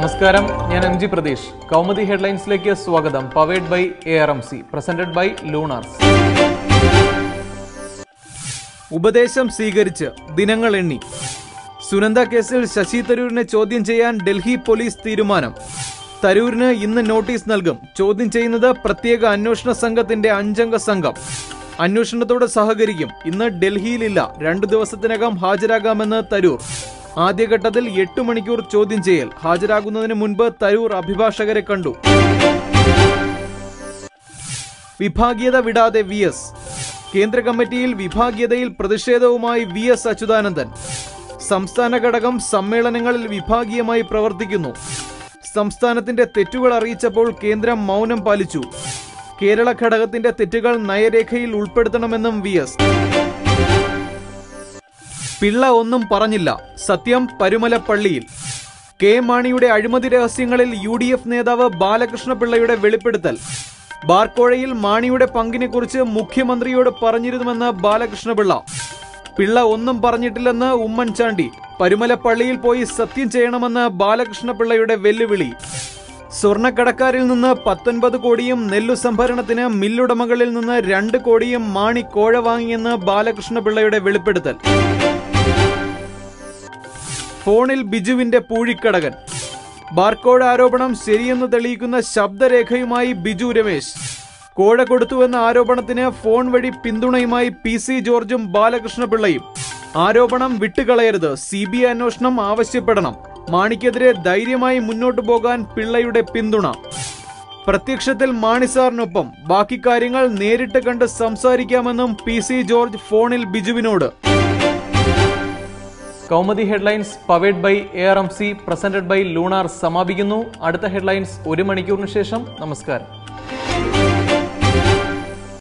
നമസ്കാരം, ഞാൻ M G Pratheesh. Kaumudi ഹെഡ്ലൈൻസിലേക്ക് സ്വാഗതം. Powered by ARMC, presented by Lunars. ഉപദേശം സ്വീകരിച്ച് ദിനങ്ങൾ എണ്ണി. സുനന്ദ കേസിൽ ശശി തരൂരിനെ ചോദ്യം ചെയ്യാൻ ഡൽഹി പോലീസ് തീരുമാനം. തരൂരിന് ഇന്ന് നോട്ടീസ് നൽകും. ചോദ്യം ചെയ്യുന്നത് പ്രത്യേക അന്വേഷണ സംഘത്തിന്റെ 5 അംഗ സംഘം. അന്വേഷണത്തോട് സഹകരിക്കും. ഇന്ന് ഡൽഹിയിലില്ല, 2 ദിവസത്തിനകം ഹാജരാകാമെന്ന് തരൂർ. ആദ്യഘട്ടത്തിൽ 8 മണിക്കൂർ ചോദ്യം ചെയ്യൽ. ഹാജരാകുന്നതിന് മുൻപ് തരൂർ അഭിഭാഷകരെ കണ്ടു. വിഭാഗീയത വിടാതെ VS. കേന്ദ്ര കമ്മിറ്റിയിൽ വിഭാഗീയതയിൽ പ്രതിഷേധവുമായി VS അച്യുതാനന്ദൻ. സംസ്ഥാന ഘടകം സമ്മേളനങ്ങളിൽ വിഭാഗീയമായി പ്രവർത്തിക്കുന്നു. സംസ്ഥാനത്തിന്റെ തെറ്റുകൾ അറിയിച്ചപ്പോൾ കേന്ദ്രം മൗനം പാലിച്ചു. കേരള ഘടകത്തിന്റെ തെറ്റുകൾ നയരേഖയിൽ ഉൾപ്പെടുത്തണമെന്നും VS. പിള്ള ഒന്നും പറഞ്ഞില്ല, സത്യം പരുമലപ്പള്ളിയിൽ. കെ മാണിയുടെ അഴിമതി രഹസ്യങ്ങളിൽ UDF നേതാവ് ബാലകൃഷ്ണപിള്ളയുടെ വെളിപ്പെടുത്തൽ. ബാർക്കോഴയിൽ മാണിയുടെ പങ്കിനെക്കുറിച്ച് മുഖ്യമന്ത്രിയോട് പറഞ്ഞിരുന്നുവെന്ന് ബാലകൃഷ്ണപിള്ള. പിള്ള ഒന്നും പറഞ്ഞിട്ടില്ലെന്ന് ഉമ്മൻചാണ്ടി. പരുമലപ്പള്ളിയിൽ പോയി സത്യം ചെയ്യണമെന്ന് ബാലകൃഷ്ണപിള്ളയുടെ വെല്ലുവിളി. സ്വർണ്ണക്കടക്കാരിൽ നിന്ന് 19 കോടിയും നെല്ലു സംഭരണത്തിന് മില്ലുടമകളിൽ നിന്ന് 2 കോടിയും മാണി കോഴ വാങ്ങിയെന്ന് ബാലകൃഷ്ണപിള്ളയുടെ വെളിപ്പെടുത്തൽ. ഫോണിൽ ബിജുവിന്റെ പൂഴിക്കടകൻ. ബാർക്കോഴ ആരോപണം ശരിയെന്ന് തെളിയിക്കുന്ന ശബ്ദരേഖയുമായി ബിജു രമേശ്. കോഴ കൊടുത്തുവെന്ന ആരോപണത്തിന് ഫോൺ വഴി പിന്തുണയുമായി PC ജോർജും ബാലകൃഷ്ണപിള്ളയും. ആരോപണം വിട്ടുകളയരുത്, CBI അന്വേഷണം ആവശ്യപ്പെടണം. മാണിക്കെതിരെ ധൈര്യമായി മുന്നോട്ടു പോകാൻ പിള്ളയുടെ പിന്തുണ. പ്രത്യക്ഷത്തിൽ മാണിസാറിനൊപ്പം, ബാക്കി കാര്യങ്ങൾ നേരിട്ട് കണ്ട് സംസാരിക്കാമെന്നും PC ജോർജ് ഫോണിൽ ബിജുവിനോട്. Kaumudi headlines powered by ARMC, presented by Lunar സമാപിക്കുന്നു. അടുത്ത ഹെഡ്ലൈൻസ് 1 മണിക്കൂറിന് ശേഷം. നമസ്കാരം.